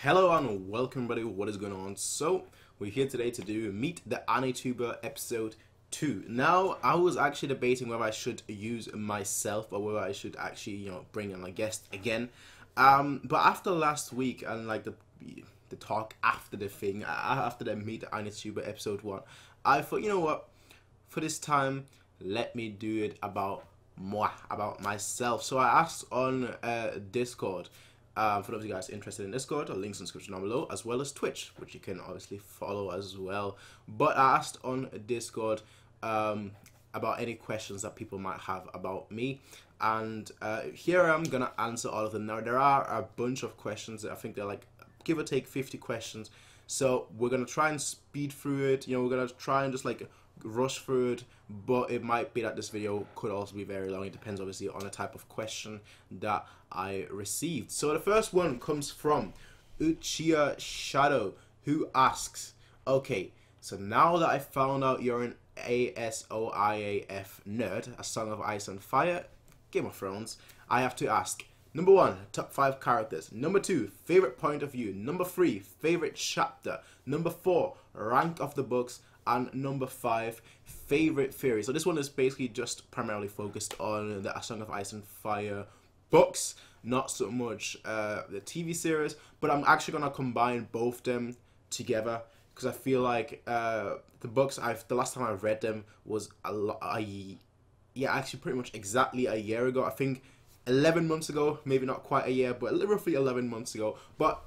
Hello and welcome everybody, what is going on? So, we're here today to do Meet the Anituber episode 2. Now, I was actually debating whether I should use myself or whether I should actually, bring in a guest again. But after last week and like the talk after the thing, after the Meet the Anituber episode 1, I thought, you know what, for this time, let me do it about myself. So I asked on Discord. For those of you guys interested in Discord, links in the description down below, as well as Twitch, which you can obviously follow as well. But I asked on Discord about any questions that people might have about me, and here I'm gonna answer all of them. Now there are a bunch of questions. I think they're like give or take 50 questions. So we're gonna try and speed through it. We're gonna try and just like rush through it, but it might be that this video could also be very long. It depends obviously on the type of question that I received. So the first one comes from Uchiha Shadow, who asks, okay, so now that I found out you're an ASOIAF nerd, A Song of Ice and Fire, Game of Thrones, I have to ask, number 1, top 5 characters. Number 2, favorite point of view. Number 3, favorite chapter. Number 4, rank of the books. And number 5, favorite theory. So this one is basically just primarily focused on the A Song of Ice and Fire books, not so much the TV series. But I'm actually gonna combine both them together because I feel like the books the last time I read them was actually pretty much exactly a year ago. I think 11 months ago, maybe not quite a year, but roughly 11 months ago. But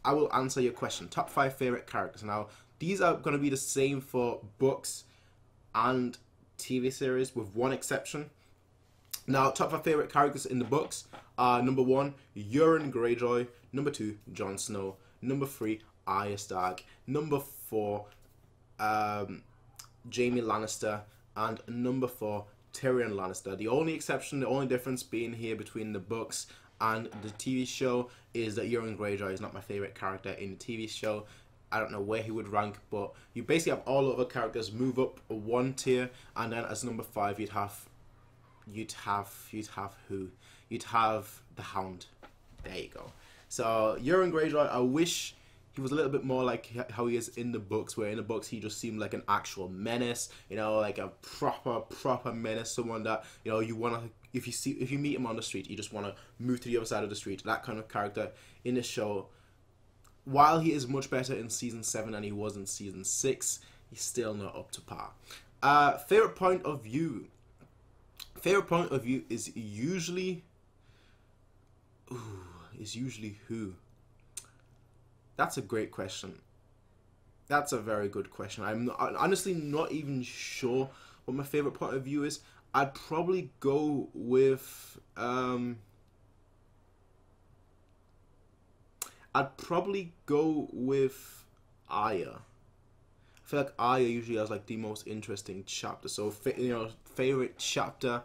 I will answer your question. Top 5 favorite characters. Now, these are going to be the same for books and TV series with one exception. Now, top 5 favorite characters in the books are number 1, Euron Greyjoy. Number 2, Jon Snow. Number 3, Arya Stark. Number 4, Jaime Lannister. And number 4, Tyrion Lannister. The only exception, the only difference being here between the books and the TV show is that Euron Greyjoy is not my favorite character in the TV show. I don't know where he would rank, but you basically have all other characters move up one tier, and then as number 5 you'd have who? You'd have the Hound. There you go. So Euron Greyjoy, I wish he was a little bit more like how he is in the books, where in the books he just seemed like an actual menace, like a proper menace, someone that you want to, if you meet him on the street, you just want to move to the other side of the street. That kind of character in the show. While he is much better in season 7 than he was in season 6, he's still not up to par. Favorite point of view. Favorite point of view is usually who? That's a great question. That's a very good question. I'm honestly not even sure what my favorite point of view is. I'd probably go with Arya. I feel like Arya usually has like the most interesting chapter. So favorite chapter,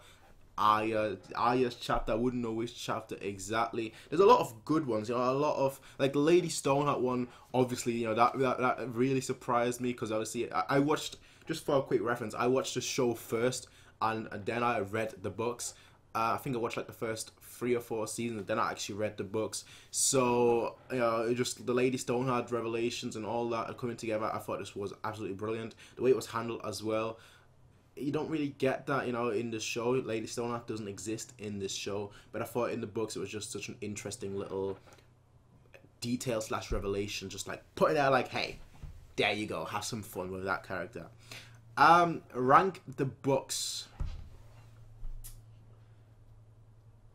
Arya's chapter. I wouldn't know which chapter exactly. There's a lot of good ones. A lot of like the Lady Stoneheart one. Obviously, that really surprised me because obviously I watched, just for a quick reference, I watched the show first and then I read the books. I think I watched like the first 3 or 4 seasons, then I actually read the books. So, just the Lady Stoneheart revelations and all that are coming together. I thought this was absolutely brilliant. The way it was handled as well. You don't really get that, in the show. Lady Stoneheart doesn't exist in this show. But I thought in the books it was just such an interesting little detail / revelation. Just like put it out like, hey, there you go. Have some fun with that character. Rank the books.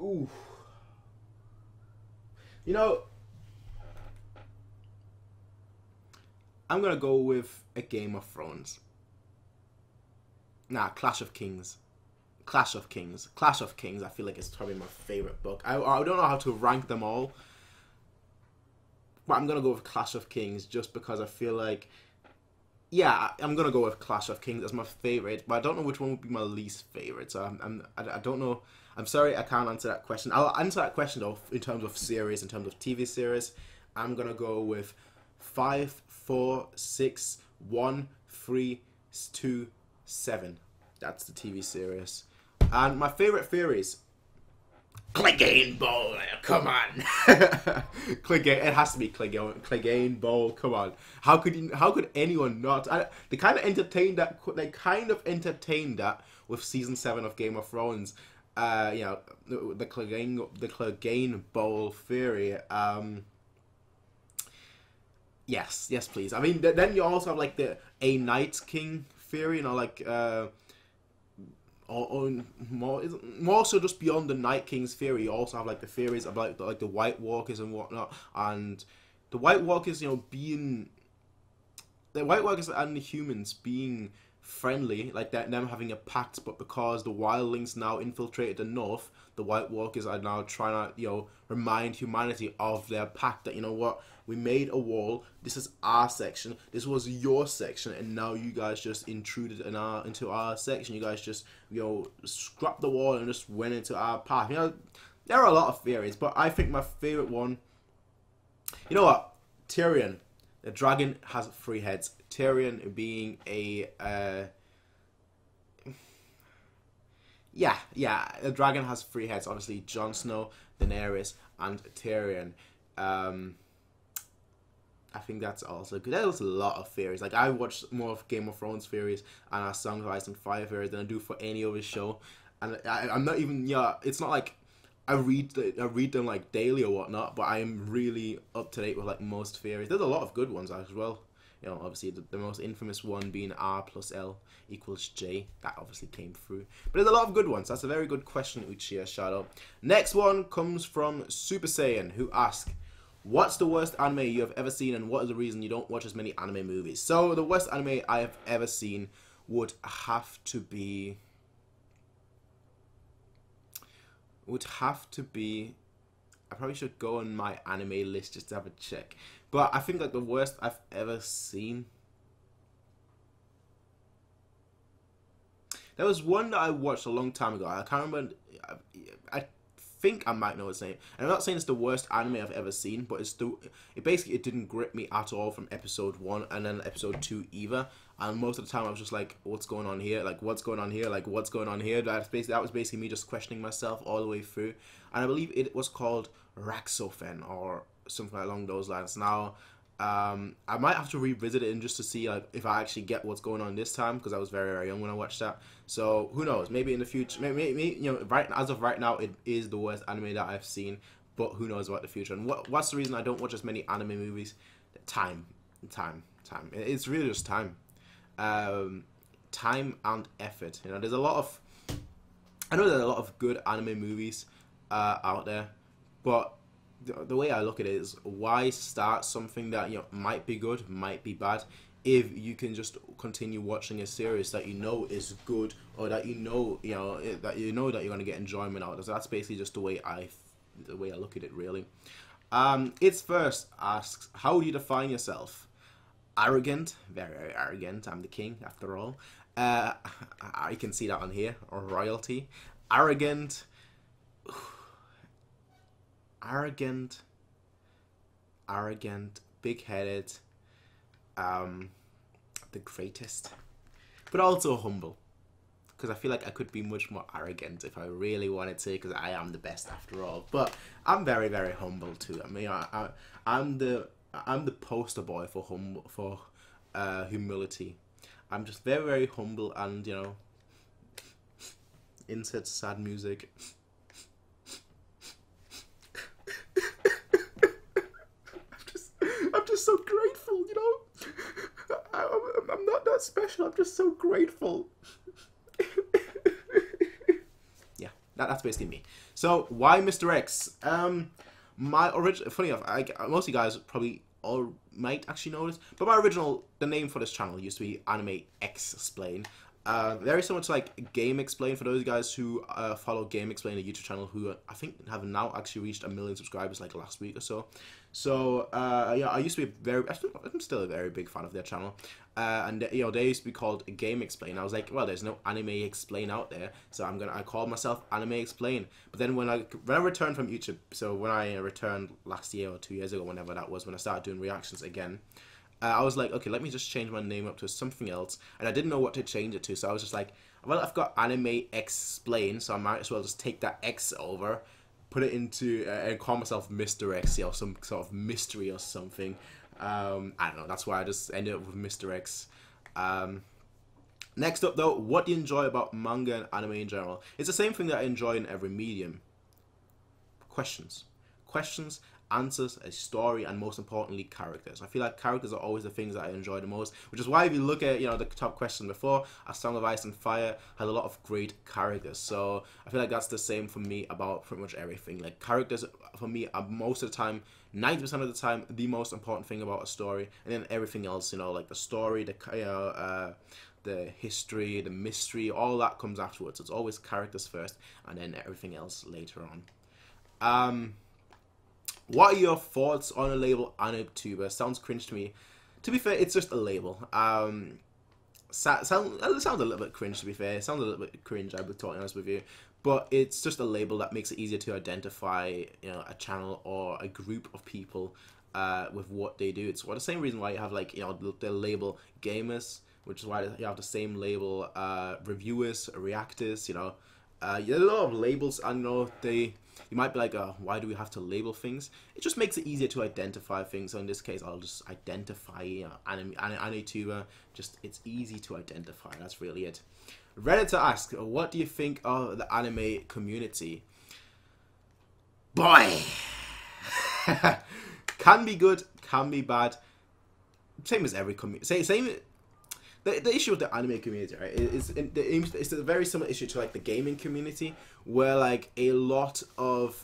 Ooh. I'm gonna go with a Game of Thrones. Nah, Clash of Kings. Clash of Kings. Clash of Kings, I feel like it's probably my favorite book. I don't know how to rank them all, but I'm gonna go with Clash of Kings just because I feel like, yeah, I'm gonna go with Clash of Kings as my favorite, but I don't know which one would be my least favorite. So I don't know. I'm sorry, I can't answer that question. I'll answer that question though in terms of series, in terms of TV series. I'm gonna go with 5, 4, 6, 1, 3, 2, 7. That's the TV series. And my favorite theories. Clegane Bowl, come on. Clegane, it has to be Clegane Bowl, come on. How could anyone not? They kind of entertained that. They kind of entertained that with season 7 of Game of Thrones. You know, the Clegane Bowl theory. Yes, please. I mean, then you also have like the A Night King theory, you know, like or more so just beyond the Night King's theory. You also have like the theories about like the White Walkers and whatnot, and the White Walkers, you know, being the White Walkers and the humans being friendly, like that, them having a pact, but because the wildlings now infiltrated the north, the White Walkers are now trying to, you know, remind humanity of their pact, that, you know what, we made a wall, this is our section, this was your section, and now you guys just intruded into our section, you guys just, you know, scrapped the wall and just went into our path. You know, there are a lot of theories, but I think my favorite one, you know what, Tyrion. The dragon has 3 heads. Tyrion being a yeah, the dragon has 3 heads. Obviously, Jon Snow, Daenerys, and Tyrion. I think that's also good. There's a lot of theories. Like, I watch more of Game of Thrones theories and Song of Ice and Fire theories than I do for any other show. And I'm not even, yeah, it's not like I read them like daily or whatnot, but I am really up to date with like most theories. There's a lot of good ones as well. You know, obviously the most infamous one being R plus L equals J. That obviously came through. But there's a lot of good ones. That's a very good question, Uchiha. Shout out. Next one comes from Super Saiyan, who asks, what's the worst anime you have ever seen, and what is the reason you don't watch as many anime movies? So the worst anime I have ever seen would have to be... I probably should go on my anime list just to have a check. But I think like the worst I've ever seen... There was one that I watched a long time ago. I can't remember... I think I might know its name. And I'm not saying it's the worst anime I've ever seen, but it basically didn't grip me at all from episode 1 and then episode 2 either. And most of the time I was just like, what's going on here? Like, what's going on here? Like, what's going on here? That was basically me just questioning myself all the way through. And I believe it was called Raxofen or something along those lines. Now, I might have to revisit it and just to see like if I actually get what's going on this time, because I was very, very young when I watched that. So who knows? Maybe in the future, maybe you know, as of right now, it is the worst anime that I've seen. But who knows about the future? And what's the reason I don't watch as many anime movies? Time. It's really just time. Time and effort. You know, there's a lot of... I know there's a lot of good anime movies out there, but the way I look at it is, why start something that, you know, might be good, might be bad, if you can just continue watching a series that you know is good, or that you know that you're going to get enjoyment out of. So that's basically just the way I look at it, really. It's first asks, how do you define yourself? Arrogant, very, very arrogant. I'm the king, after all. I can see that on here, or royalty. Arrogant, big-headed, the greatest, but also humble. Because I feel like I could be much more arrogant if I really wanted to, because I am the best after all. But I'm very, very humble too. I mean, I'm the poster boy for humility. I'm just very, very humble, and, you know, insert sad music. I'm just so grateful, you know. I'm not that special. I'm just so grateful. Yeah, that's basically me. So why MrX? My original, funny enough, most of you guys probably all might actually know this, but the name for this channel used to be Anime X Explain. Very similar to like Game Explain, for those guys who follow Game Explain, a YouTube channel who I think have now actually reached 1 million subscribers like last week or so. So yeah, I used to be I'm still a very big fan of their channel. And you know, they used to be called Game Explain. I was like, well, there's no Anime Explain out there, so I called myself Anime Explain. But then when I returned from YouTube, so when I returned last year or 2 years ago, whenever that was, when I started doing reactions again, I was like, okay, let me just change my name up to something else. And I didn't know what to change it to, so I was just like, well, I've got Anime Explain, so I might as well just take that X over, put it into and call myself MrX, you know, some sort of mystery or something. I don't know. That's why I just ended up with MrX. Next up, though, what do you enjoy about manga and anime in general? It's the same thing that I enjoy in every medium. Questions. Questions, answers, a story, and most importantly, characters. I feel like characters are always the things that I enjoy the most, which is why if you look at, you know, the top question before, A Song of Ice and Fire had a lot of great characters. So I feel like that's the same for me about pretty much everything. Like, characters for me are most of the time, 90% of the time, the most important thing about a story, and then everything else, you know, like the story, the history, the mystery, all that comes afterwards. It's always characters first, and then everything else later on. What are your thoughts on the label Anituber? Sounds cringe to me. To be fair, it's just a label. It sounds a little bit cringe, to be fair. It sounds a little bit cringe, I'll be totally honest with you. But it's just a label that makes it easier to identify, you know, a channel or a group of people with what they do. It's the same reason why you have, like, you know, the label gamers, which is why you have the same label reviewers, reactors, you know. There are a lot of labels. I know you might be like, why do we have to label things? It just makes it easier to identify things. So in this case, I'll just identify, you know, Anituber. Just, it's easy to identify. That's really it. Reddit to ask, what do you think of the anime community? Boy! Can be good, can be bad. Same as every community. Same. The issue with the anime community, right, it's a very similar issue to, like, the gaming community, where, like, a lot of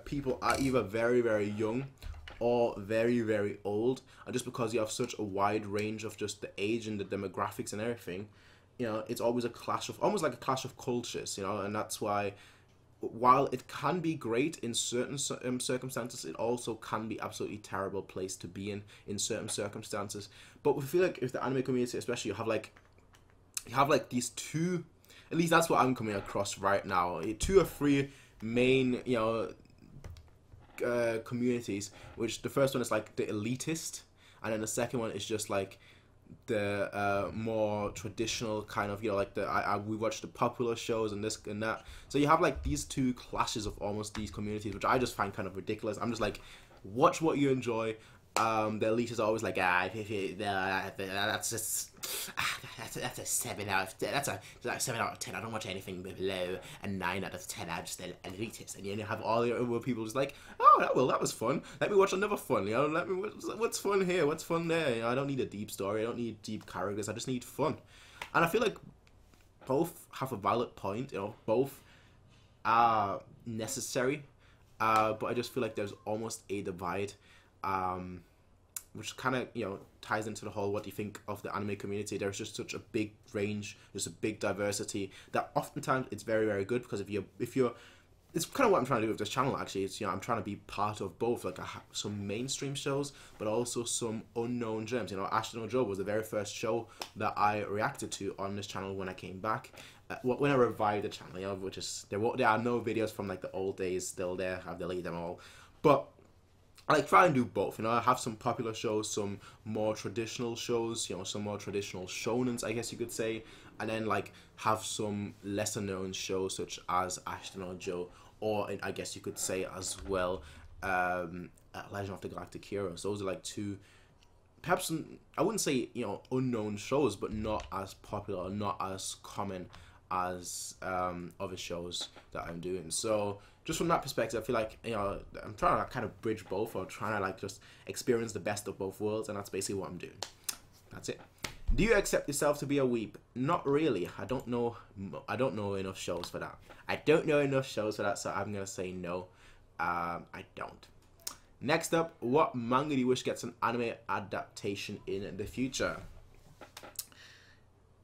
people are either very, very young or very, very old, and just because you have such a wide range of just the age and the demographics and everything, you know, it's always a clash of, almost like a clash of cultures, you know, and that's why, while it can be great in certain circumstances, it also can be absolutely terrible place to be in certain circumstances. But we feel like if the anime community, especially, you have like these two, at least that's what I'm coming across right now, 2 or 3 main, you know, communities. Which the first one is like the elitist, and then the second one is just like the more traditional kind of, you know, like we watch the popular shows and this and that. So you have like these 2 clashes of almost these communities, which I just find kind of ridiculous. I'm just like, watch what you enjoy. The elite is always like, that's a 7 out of 10. That's a 7 out of 10. I don't watch anything below a 9 out of 10. I'm just an elitist. And you have all the other people just like, oh, that was fun. Let me watch another fun. You know, what's fun here? What's fun there? You know, I don't need a deep story. I don't need deep characters. I just need fun. And I feel like both have a valid point. You know, both are necessary. But I just feel like there's almost a divide. Which kind of, you know, ties into the whole, what do you think of the anime community? There's just such a big range, just a big diversity, that oftentimes it's very, very good, because if you're it's kind of what I'm trying to do with this channel, actually. It's, you know, I'm trying to be part of both, like some mainstream shows, but also some unknown gems. You know, Ashton Joe was the very first show that I reacted to on this channel when I came back. When I revived the channel, you know, which is, there are no videos from like the old days still there. I've deleted them all. But I like try and do both, you know. I have some popular shows, some more traditional shows, you know, some more traditional shonens, I guess you could say, and then like have some lesser known shows such as Ashton or Joe, or I guess you could say as well, Legend of the Galactic Heroes. Those are like 2, perhaps I wouldn't say, you know, unknown shows, but not as popular, not as common as other shows that I'm doing. So just from that perspective, I feel like, you know, I'm trying to kind of bridge both, or trying to like just experience the best of both worlds, and that's basically what I'm doing. That's it. Do you accept yourself to be a weeb? Not really. I don't know enough shows for that. So I'm gonna say no. I don't. Next up, what manga do you wish gets an anime adaptation in the future?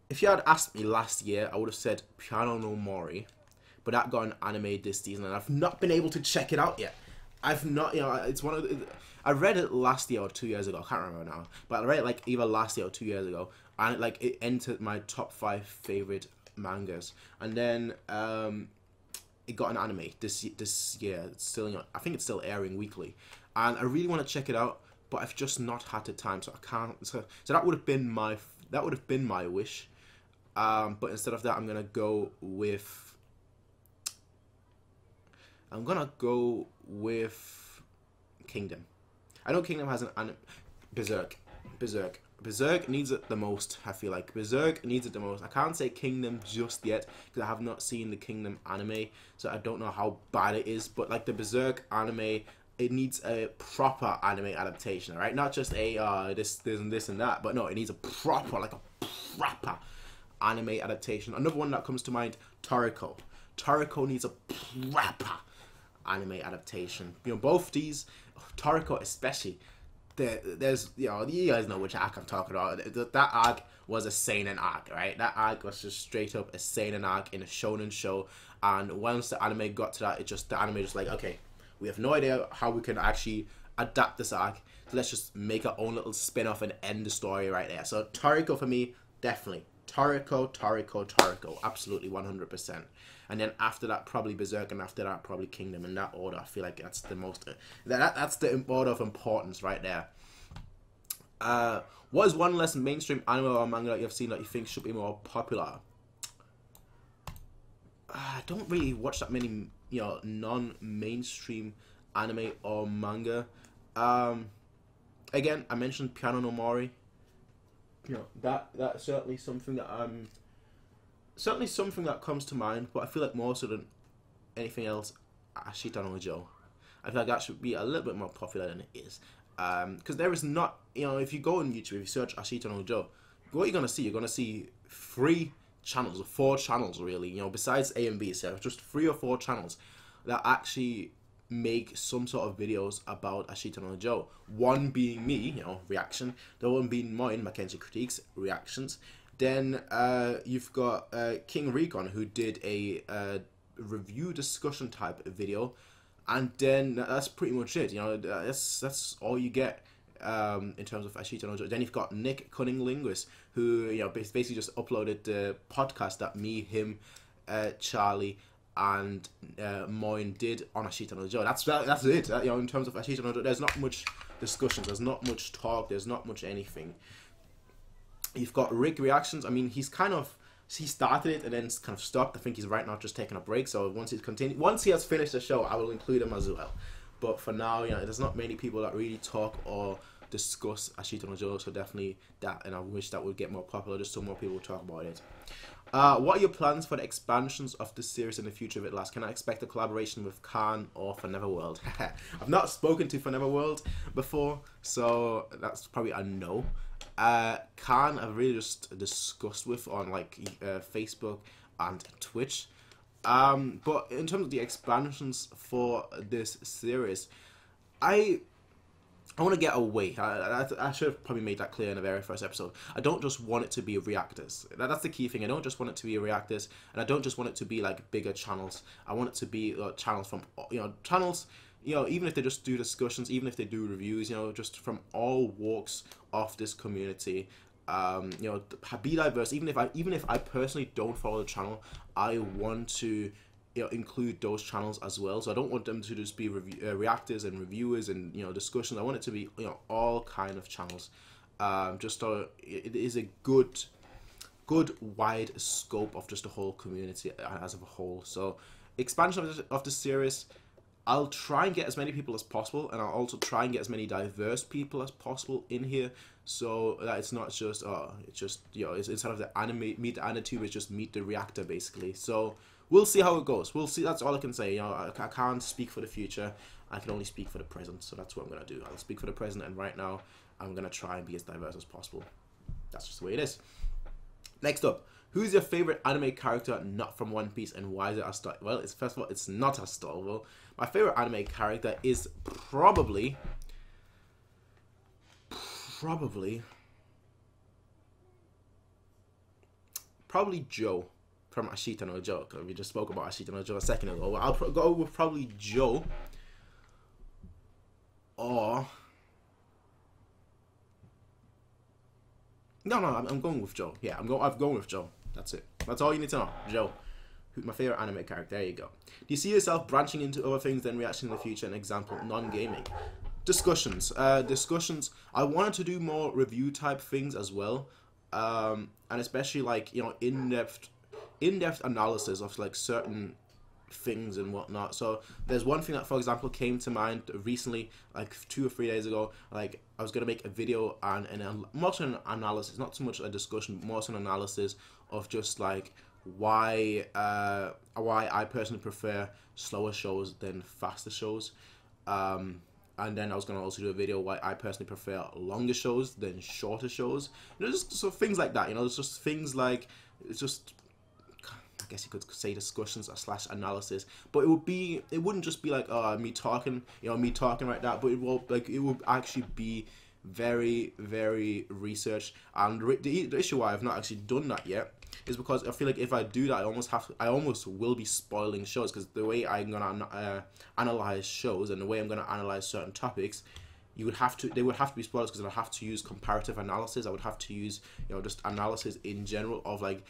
If you had asked me last year, I would have said Piano no Mori, but that got an anime this season, and I've not been able to check it out yet. I've not, you know, it's one of the, I read it last year or 2 years ago, I can't remember now, but I read it like either last year or 2 years ago, and it entered my top 5 favorite mangas, and then it got an anime this year. It's still, you know, I think it's still airing weekly, and I really want to check it out, but I've just not had the time, so I can't. So that would have been my wish. But instead of that, I'm gonna go with I'm gonna go with Kingdom. I know Kingdom has an Berserk. Berserk needs it the most, I feel like. Berserk needs it the most. I can't say Kingdom just yet, because I have not seen the Kingdom anime, so I don't know how bad it is, but like the Berserk anime, it needs a proper anime adaptation, right? Not just a this and that, but no, it needs a proper, like a proper anime adaptation. Another one that comes to mind, Toriko. Toriko needs a proper anime adaptation. You know, both these, Toriko especially, there's, you know, you guys know which arc I'm talking about. That arc was a seinen arc, right? That arc was just straight up a seinen arc in a shonen show, and once the anime got to that, the anime just like, okay, we have no idea how we can actually adapt this arc, so let's just make our own little spin-off and end the story right there. So Toriko for me, definitely. Toriko, absolutely 100%. And then after that, probably Berserk, and after that, probably Kingdom. In that order, I feel like that's the most, that's the order of importance right there. What is one less mainstream anime or manga that you've seen that you think should be more popular? I don't really watch that many, you know, non-mainstream anime or manga. Again, I mentioned Piano no Mori. You know, that's certainly something that comes to mind, but I feel like more so than anything else, Ashita no Joe. I feel like that should be a little bit more popular than it is. Because there is not, you know, if you go on YouTube, if you search Ashita no Joe, what you're going to see 3 channels, or 4 channels really, you know, besides A and B, so just 3 or 4 channels that actually make some sort of videos about Ashita no Joe. One being me, you know, reaction. The one being mine, Mackenzie Critiques, reactions. Then you've got King Recon, who did a review discussion type video, and then that's pretty much it. You know, that's all you get in terms of Ashita no Joe. Then you've got Nick Cunning Linguist, who, you know, basically just uploaded the podcast that me, him, Charlie, and Moyne did on Ashita no Joe. That's it. You know, in terms of Ashita no Joe, there's not much discussions, there's not much talk, there's not much anything. You've got Rick Reactions. I mean, he started it and then kind of stopped. I think he's right now just taking a break. So once he has finished the show, I will include him as well. But for now, you know, there's not many people that really talk or discuss Ashita no Joe. So definitely that, and I wish that would get more popular, just so more people would talk about it. What are your plans for the expansions of the series in the future of it last? Can I expect a collaboration with Khan or For Neverworld? I've not spoken to For Neverworld before, so that's probably a no. Khan I've really just discussed with on like Facebook and Twitch. But in terms of the expansions for this series, I want to get away. I should have probably made that clear in the very first episode. I don't just want it to be reactors. That's the key thing. I don't just want it to be reactors, and I don't just want it to be like bigger channels. I want it to be channels from, you know, channels, you know, even if they just do discussions, even if they do reviews, you know, just from all walks of this community. You know, be diverse. Even if I personally don't follow the channel, I want to, you know, include those channels as well. So I don't want them to just be reactors and reviewers and, you know, discussions. I want it to be, you know, all kind of channels. Just so it is a good wide scope of just the whole community as a whole. So expansion of the series, I'll try and get as many people as possible, and I'll also try and get as many diverse people as possible in here, so that it's not just it's just, you know, it's instead of the meet the Anituber, it's just meet the reactor basically. So we'll see how it goes. We'll see. That's all I can say. You know, I can't speak for the future. I can only speak for the present. So that's what I'm gonna do. I'll speak for the present, and right now I'm gonna try and be as diverse as possible. That's just the way it is. Next up, who's your favorite anime character not from One Piece, and why is it Astor? Well, it's, first of all, it's not Astorville. My favorite anime character is probably Joe from Ashita no Joe. We just spoke about Ashita no Joe a second ago. I'll go with probably Joe, or no, I'm going with Joe. Yeah, I'm going with Joe. That's it. That's all you need to know. Joe. My favorite anime character. There you go. Do you see yourself branching into other things than reaction in the future? An example, non-gaming. Discussions. I wanted to do more review type things as well, and especially like, you know, in-depth analysis of like certain things and whatnot. So there's one thing that, for example, came to mind recently, like 2 or 3 days ago. Like I was gonna make a video on more so an analysis, not so much a discussion, but more so an analysis of just like why I personally prefer slower shows than faster shows. And then I was gonna also do a video why I personally prefer longer shows than shorter shows. You know, just so things like that. You know, it's just things like it's just, I guess you could say discussions or slash analysis, but it wouldn't just be like me talking, me talking like that, but it will actually be very, very researched. And the issue why I've not actually done that yet is because I feel like if I do that, I almost will be spoiling shows, because the way I'm gonna analyze shows and the way I'm gonna analyze certain topics, they would have to be spoilers, because I'd have to use comparative analysis. I would have to use just analysis in general of like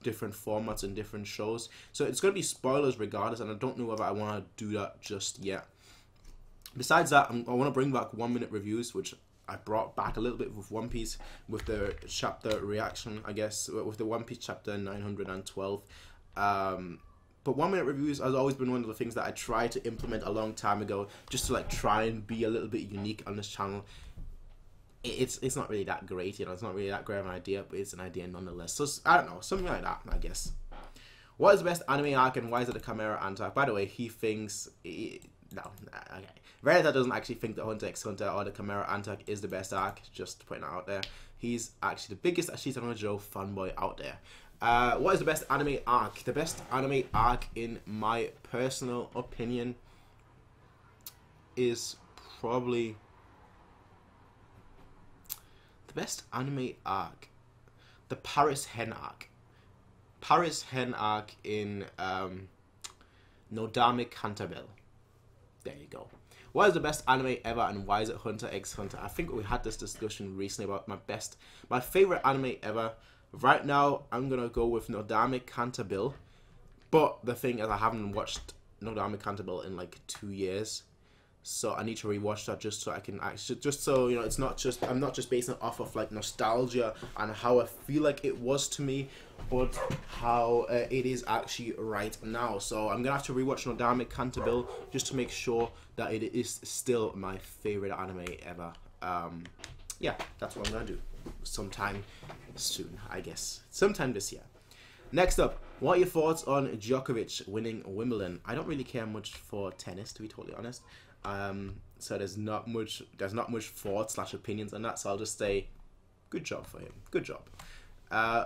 different formats and different shows. So it's gonna be spoilers regardless, and I don't know whether I want to do that just yet. Besides that, I want to bring back 1-minute reviews, which I brought back a little bit with One Piece, with the chapter reaction, I guess, with the One Piece chapter 912. But 1-minute reviews has always been one of the things that I tried to implement a long time ago, just to like try and be a little bit unique on this channel. It's not really that great, it's not really that great of an idea, but it's an idea nonetheless. So I don't know, something like that, I guess. What is the best anime arc, and why is it the Chimera Ant-arc? By the way, he thinks no, okay. Verita doesn't actually think that Hunter x Hunter or the Chimera Ant-arc is the best arc, just putting that out there. He's actually the biggest Ashita no Joe fanboy out there. What is the best anime arc? The best anime arc, in my personal opinion, is probably the best anime arc, the Paris Hen arc. Paris Hen arc in Nodame Cantabile. There you go. What is the best anime ever, and why is it Hunter x Hunter? I think we had this discussion recently about my favorite anime ever. Right now, I'm gonna go with Nodame Cantabile, but the thing is, I haven't watched Nodame Cantabile in like 2 years, so I need to rewatch that just so I can actually, just so it's not just, I'm not just basing it off of like nostalgia and how I feel like it was to me, but how it is actually right now. So I'm gonna have to rewatch Nodame Cantabile just to make sure that it is still my favorite anime ever. Yeah, that's what I'm gonna do sometime soon, I guess, sometime this year. Next up, what are your thoughts on Djokovic winning Wimbledon? I don't really care much for tennis, to be totally honest. So there's not much thoughts / opinions on that. So I'll just say, good job for him. Good job.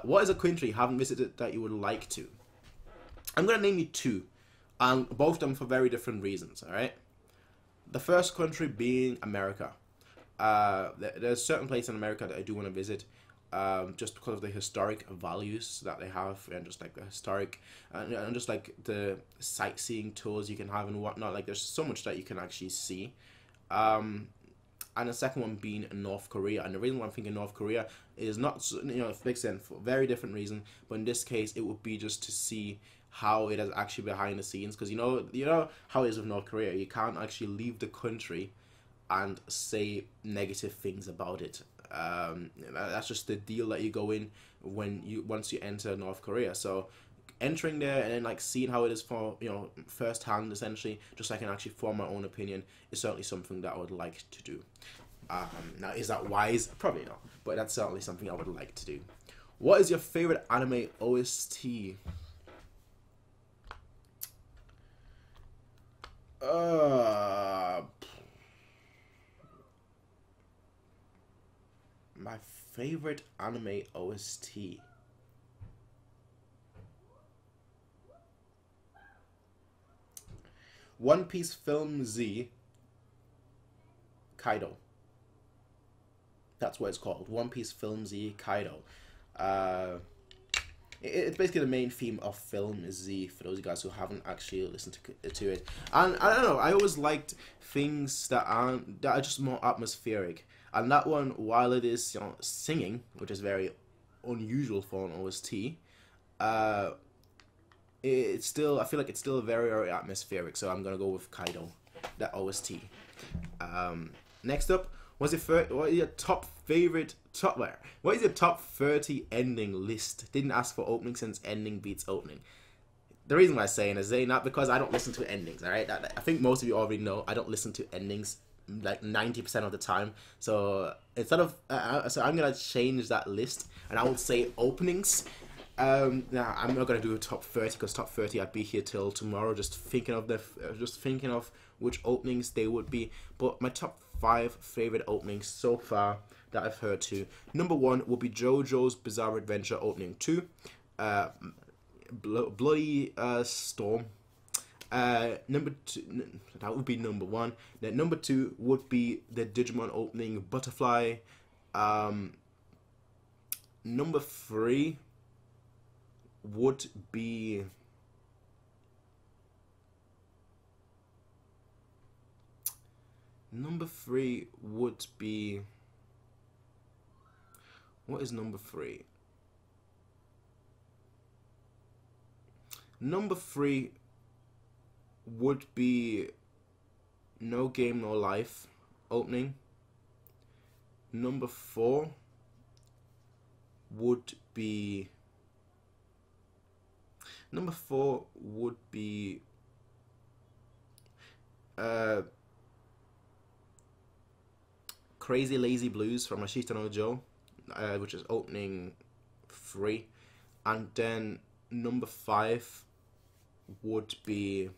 What is a country you haven't visited that you would like to? I'm gonna name you 2, and both of them for very different reasons. All right. The first country being America. There's certain places in America that I do want to visit. Just because of the historic values that they have, and just like the historic and just like the sightseeing tours you can have and whatnot. Like there's so much that you can actually see. And the second one being North Korea. And the reason why I'm thinking North Korea is not, like I said, for a very different reason, but in this case it would be just to see how it is actually behind the scenes, because you know how it is with North Korea. You can't actually leave the country and say negative things about it. That's just the deal that you go in once you enter North Korea. So entering there and then like seeing how it is for firsthand, essentially, just so I can actually form my own opinion, is certainly something that I would like to do. Now, is that wise? Probably not, but that's certainly something I would like to do. What is your favorite anime OST? My favorite anime OST. One Piece Film Z Kaido. That's what it's called. One Piece Film Z Kaido. It's basically the main theme of Film Z, for those of you guys who haven't actually listened to it. And I don't know, I always liked things that are just more atmospheric. And that one, while it is singing, which is very unusual for an OST, it's still, I feel like it's still very, very atmospheric. So I'm gonna go with Kaido, that OST. Next up, what is your top 30 ending list? Didn't ask for opening since ending beats opening. the reason why I'm saying is not because I don't listen to endings, alright? I think most of you already know I don't listen to endings like 90% of the time. So instead of, so I'm going to change that list and I will say openings. Now I'm not going to do a top 30 because top 30 I'd be here till tomorrow just thinking of which openings they would be. But my top 5 favorite openings so far that I've heard to. Number 1 will be JoJo's Bizarre Adventure Opening 2. Bloody Storm. Number 2, that would be number 1. Then number 2 would be the Digimon opening Butterfly. Number 3 would be what is number 3? Number 3 would be No Game No Life opening. Number 4 would be Crazy Lazy Blues from Ashita no Joe, which is opening 3. And then number 5 would be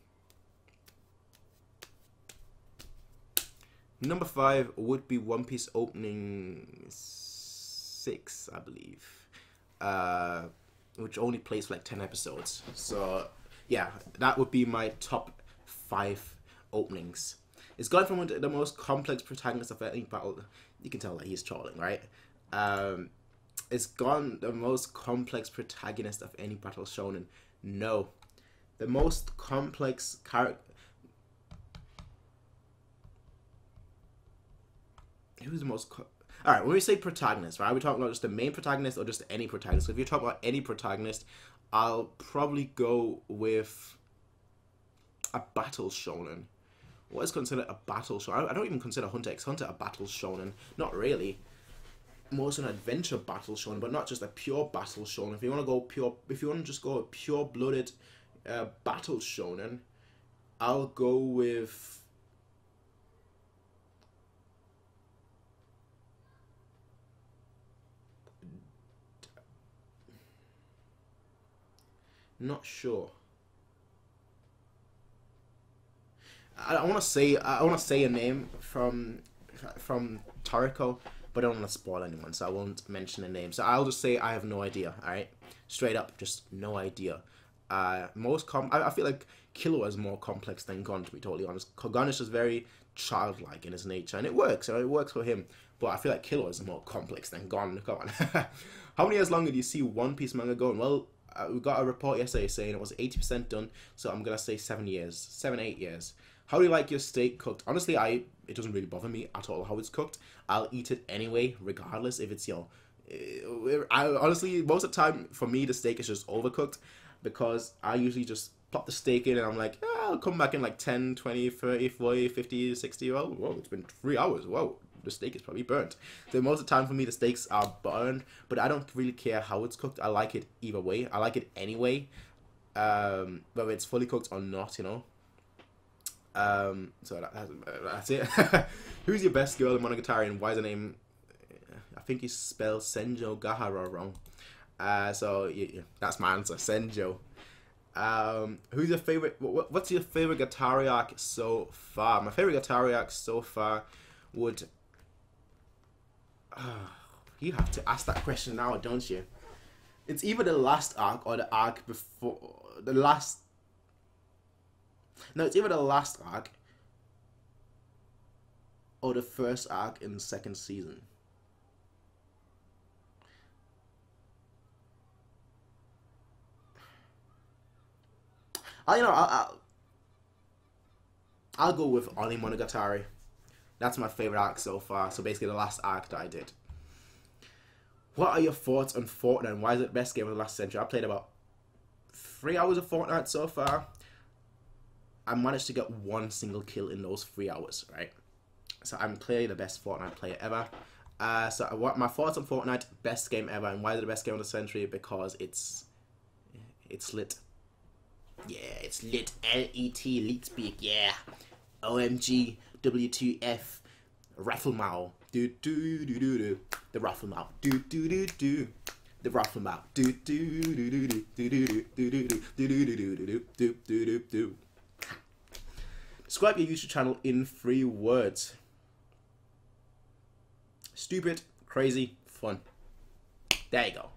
One Piece opening 6, I believe, which only plays for like 10 episodes. So yeah, that would be my top 5 openings. It's gone from the most complex protagonist of any battle. You can tell that he's trolling, right? It's gone the most complex protagonist of any battle shonen. No, the most complex character. Who's the most? Alright, when we say protagonist, right, are we talking about just the main protagonist or just any protagonist? So if you're talking about any protagonist, I'll probably go with a battle shonen. What is considered a battle shonen? I don't even consider Hunter x Hunter a battle shonen. Not really. More an adventure battle shonen, but not just a pure battle shonen. If you want to just go a pure-blooded battle shonen, I'll go with not sure. I want to say a name from Toriko, but I don't want to spoil anyone, so I won't mention a name. So I'll just say I have no idea. All right, straight up, just no idea. I feel like Killua is more complex than Gon, to be totally honest. Gon is just very childlike in his nature, and it works. It works for him. But I feel like Killua is more complex than Gon. Come on. How many years longer do you see One Piece manga going? Well, we got a report yesterday saying it was 80% done, so I'm gonna say 7 years, 8 years. How do you like your steak cooked? Honestly, it doesn't really bother me at all how it's cooked. I'll eat it anyway, regardless if it's, honestly, most of the time, for me, the steak is just overcooked, because I usually just plop the steak in and I'm like, I'll come back in like 10, 20, 30, 40, 50, 60, well, whoa, it's been 3 hours, whoa, the steak is probably burnt. So most of the time for me, the steaks are burned, but I don't really care how it's cooked. I like it either way. I like it anyway, whether it's fully cooked or not, So that's it. Who's your best girl in Monogatari and why is her name? I think you spelled Senjo Gahara wrong. So yeah, that's my answer, Senjo. Who's your favorite? What's your favorite Gatari arc so far? My favorite Gatari arc so far would. You have to ask that question now, don't you? It's either the last arc or the arc before the last. No, it's either the last arc or the first arc in the second season. I'll go with Oni Monogatari. That's my favorite arc so far. So basically the last arc that I did. What are your thoughts on Fortnite and why is it the best game of the last century? I played about 3 hours of Fortnite so far. I managed to get 1 single kill in those 3 hours, right? So I'm clearly the best Fortnite player ever. So what my thoughts on Fortnite, best game ever, and why is it the best game of the century? Because it's lit. Yeah, it's lit. L-E-T, lit speak, yeah. O-M-G, W-T-F, raffle mouth. Do do do do do. The raffle mouth. Do do do do. The raffle mouth. Do do do do do do do do do do do do do do do do. Describe your YouTube channel in 3 words. Stupid, crazy, fun. There you go.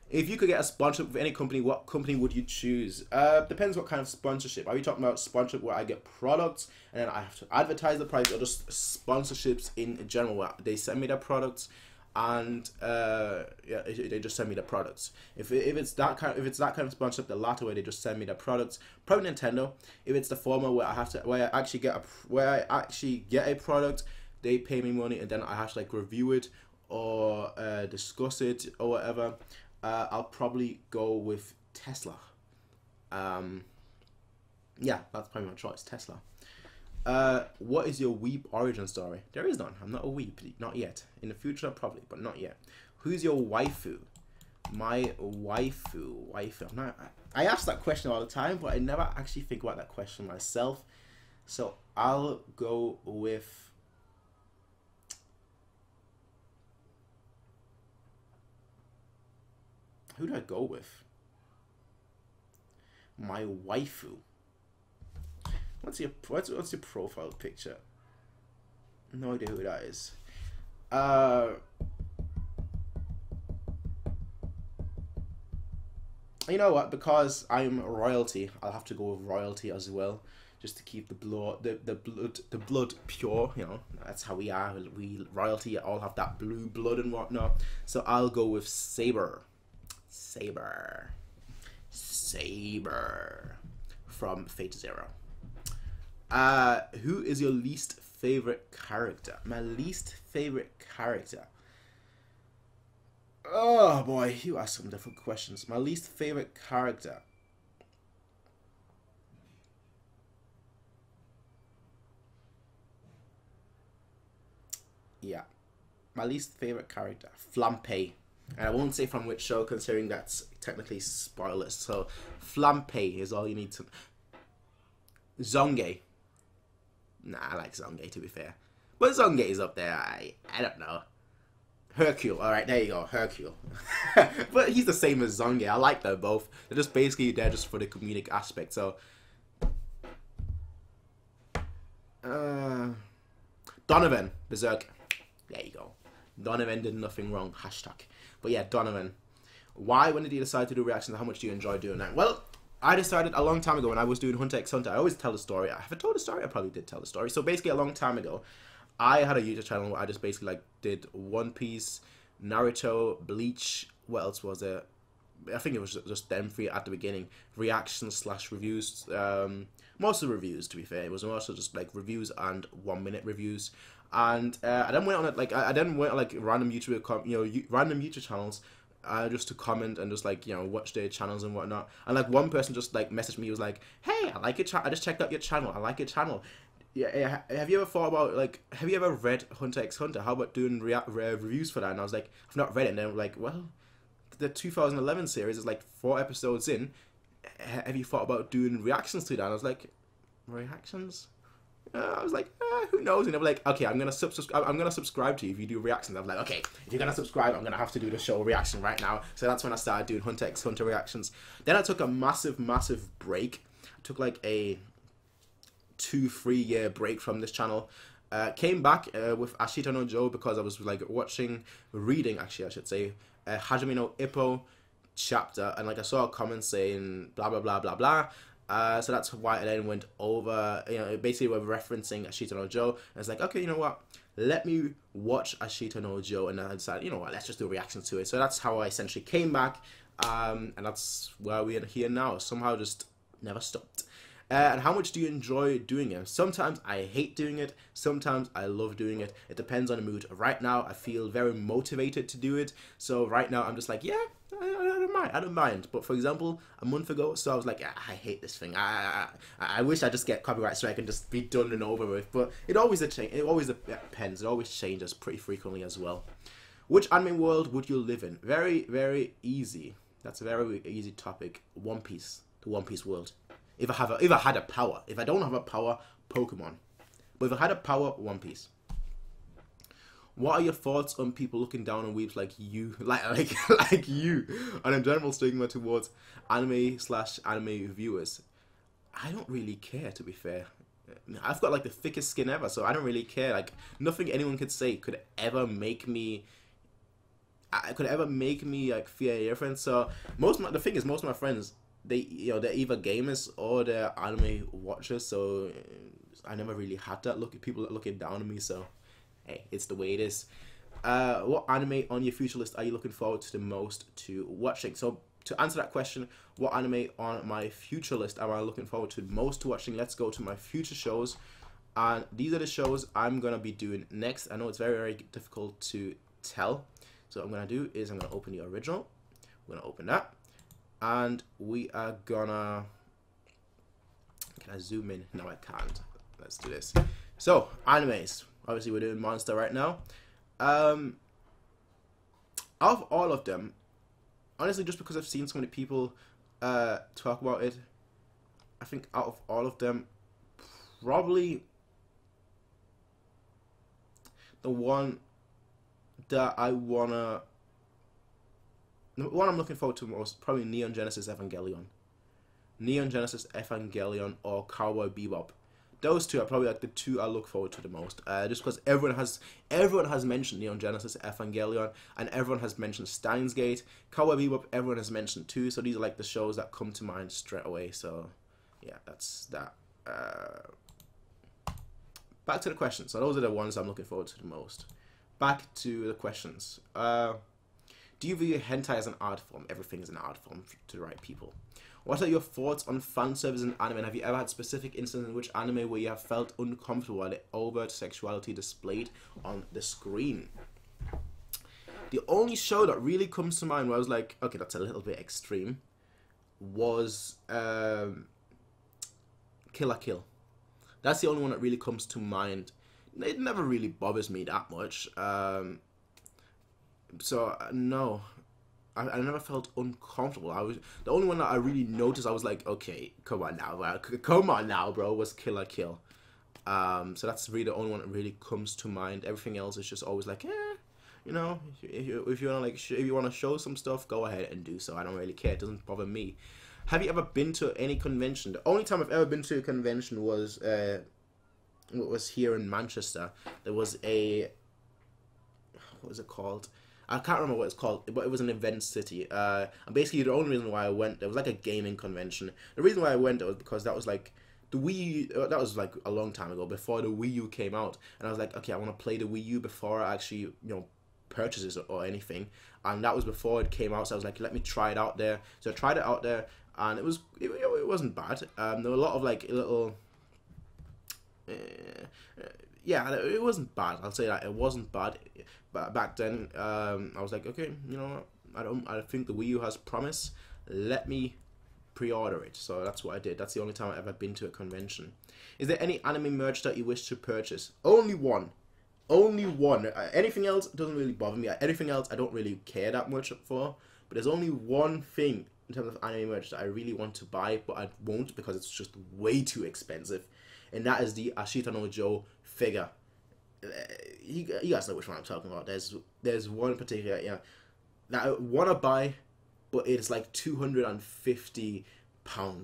If you could get a sponsorship with any company, what company would you choose? Depends what kind of sponsorship. Are we talking about sponsorship where I get products and then I have to advertise the price, or just sponsorships in general where they send me their products and yeah, they just send me the products? If it's that kind of sponsorship, the latter where they just send me the products, probably Nintendo. If it's the former where I actually get a product, they pay me money and then I have to like review it or discuss it or whatever, I'll probably go with Tesla. Yeah, that's probably my choice, Tesla. What is your weeb origin story? There is none. I'm not a weeb, not yet. In the future, probably, but not yet. Who's your waifu? My waifu. I ask that question all the time, but I never actually think about that question myself. So I'll go with... Who do I go with? My waifu. What's your profile picture? No idea who that is. You know what? Because I'm royalty, I'll have to go with royalty as well, just to keep the blood pure. You know, that's how we are. We royalty all have that blue blood and whatnot. So I'll go with Saber. Saber from Fate Zero. Who is your least favorite character? My least favorite character. Oh boy, you ask some different questions. My least favorite character. Yeah, my least favorite character, Flampe. And I won't say from which show, considering that's technically spoilers. So, Flampe is all you need to... Zonge. Nah, I like Zonge, to be fair. But Zonge is up there. I don't know. Haikyuu. Alright, there you go. Haikyuu. But he's the same as Zonge. I like them both. They're just basically there just for the comedic aspect. So... Donovan. Berserk. There you go. Donovan did nothing wrong. Hashtag. But yeah, Donovan. Why, when did you decide to do reactions? How much do you enjoy doing that? Well, I decided a long time ago when I was doing Hunter x Hunter. I always tell the story. I haven't told the story. I probably did tell the story. So basically, a long time ago, I had a YouTube channel where I just basically like did One Piece, Naruto, Bleach. What else was there? I think it was just them 3 at the beginning. Reactions / reviews. Mostly reviews, to be fair. It was mostly just like reviews and 1-minute reviews. And I then went on like random YouTube, random YouTube channels, just to comment and just like watch their channels and whatnot. And like one person just like messaged me, was like, "Hey, I like your I just checked out your channel. I like your channel. Yeah, have you ever thought about like, have you ever read Hunter x Hunter? How about doing reviews for that?" And I was like, "I've not read it." And then like, well, the 2011 series is like 4 episodes in. Have you thought about doing reactions to that? And I was like, reactions? I was like, who knows? And they were like, okay, I'm gonna subscribe to you if you do reactions. I was like, okay, if you're gonna subscribe, I'm gonna have to do the show reaction right now. So that's when I started doing Hunter x Hunter reactions. Then I took a massive break. I took like a 2-3 year break from this channel. Came back with Ashita no Joe because I was like reading actually I should say, Hajime no Ippo chapter, and like I saw a comment saying blah blah blah blah blah. So that's why I then went over, basically we're referencing Ashita no Joe, and it's like, okay, you know what, let me watch Ashita no Joe, and then I decided, you know what, let's just do reactions to it. So that's how I essentially came back, and that's where we are here now. Somehow just never stopped. And how much do you enjoy doing it? Sometimes I hate doing it, sometimes I love doing it. It depends on the mood. Right now, I feel very motivated to do it. So right now, I'm just like, yeah, I don't mind. But for example, a month ago, so I was like, I hate this thing. I wish I just get copyright strike and just be done and over with. But it always depends. It always changes pretty frequently as well. Which anime world would you live in? Very, very easy. That's a very easy topic. One Piece. the One Piece world. If I had a power. If I don't have a power, Pokemon. But if I had a power, One Piece. What are your thoughts on people looking down on weebs like you, like you, and in general stigma towards anime/anime viewers? I don't really care, to be fair. I've got like the thickest skin ever, so I don't really care. Like nothing anyone could say could ever make me like fear any difference. So the thing is, most of my friends, they're either gamers or they're anime watchers. So I never really had that people looking down on me. So hey, it's the way it is. What anime on your future list are you looking forward to the most to watching? So to answer that question, what anime on my future list am I looking forward to most to watching? Let's go to my future shows. And these are the shows I'm going to be doing next. I know it's very, very difficult to tell. So what I'm going to do is I'm going to open the original. I'm going to open that. And we are going to... Can I zoom in? No, I can't. Let's do this. So, animes. Obviously, we're doing Monster right now. Out of all of them, honestly, just because I've seen so many people talk about it, I think out of all of them, probably the one that the one I'm looking forward to most, probably Neon Genesis Evangelion. Neon Genesis Evangelion or Cowboy Bebop. Those two are probably like the two I look forward to the most. Just because everyone has mentioned Neon Genesis Evangelion, and everyone has mentioned Steins Gate. Cowboy Bebop, everyone has mentioned too. So these are like the shows that come to mind straight away. So yeah, that's that. Back to the questions. So those are the ones I'm looking forward to the most. Back to the questions. Do you view hentai as an art form? Everything is an art form to the right people. What are your thoughts on fan service in anime? And have you ever had specific instances in which anime where you have felt uncomfortable by the overt sexuality displayed on the screen? The only show that really comes to mind where I was like, okay, that's a little bit extreme, was Kill la Kill. That's the only one that really comes to mind. It never really bothers me that much. So no, I never felt uncomfortable. The only one that I really noticed. I was like, okay, come on now, bro. Was Kill la Kill. So that's really the only one that really comes to mind. Everything else is just always like, you know, if you want to show some stuff, go ahead and do so. I don't really care. It doesn't bother me. Have you ever been to any convention? The only time I've ever been to a convention was here in Manchester. There was what was it called? I can't remember what it's called, but it was an event city. And basically, the only reason why I went, there was like a gaming convention. The reason why I went there was because that was like the Wii U, that was like a long time ago, before the Wii U came out. And I was like, okay, I want to play the Wii U before I actually, you know, purchase it or anything. And that was before it came out, so I was like, let me try it out there. So I tried it out there, and it wasn't bad. There were a lot of like little... yeah, it wasn't bad. I'll say that it wasn't bad. But back then, I was like, okay, you know what? I think the Wii U has promise. Let me pre-order it. So that's what I did. That's the only time I've ever been to a convention. Is there any anime merch that you wish to purchase? Only one. Only one. Anything else doesn't really bother me. Anything else I don't really care that much for. But there's only one thing in terms of anime merch that I really want to buy, but I won't because it's just way too expensive. And that is the Ashita no Joe figure. You guys know which one I'm talking about. There's one particular, yeah, that I want to buy, but it's like £250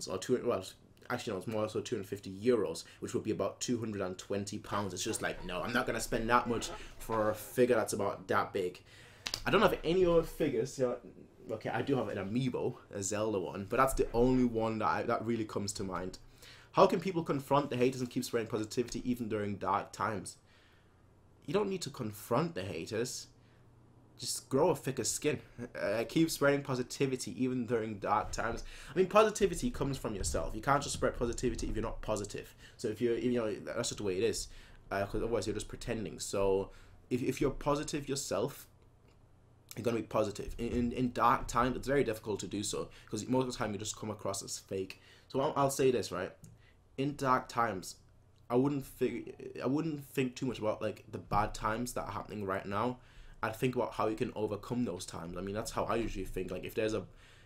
or well, actually no, it's more so €250, which would be about £220. It's just like, no, I'm not gonna spend that much for a figure that's about that big. I don't have any other figures. You know, okay, I do have an amiibo, a Zelda one, but that's the only one that really comes to mind. How can people confront the haters and keep spreading positivity even during dark times? You don't need to confront the haters. Just grow a thicker skin. Keep spreading positivity even during dark times. I mean, positivity comes from yourself. You can't just spread positivity if you're not positive. So if you know, that's just the way it is. Because otherwise you're just pretending. So if you're positive yourself, you're going to be positive. In dark times, it's very difficult to do so. Because most of the time you just come across as fake. So I'll say this, right? In dark times, I wouldn't think too much about like the bad times that are happening right now. I'd think about how you can overcome those times. I mean, that's how I usually think. Like if there's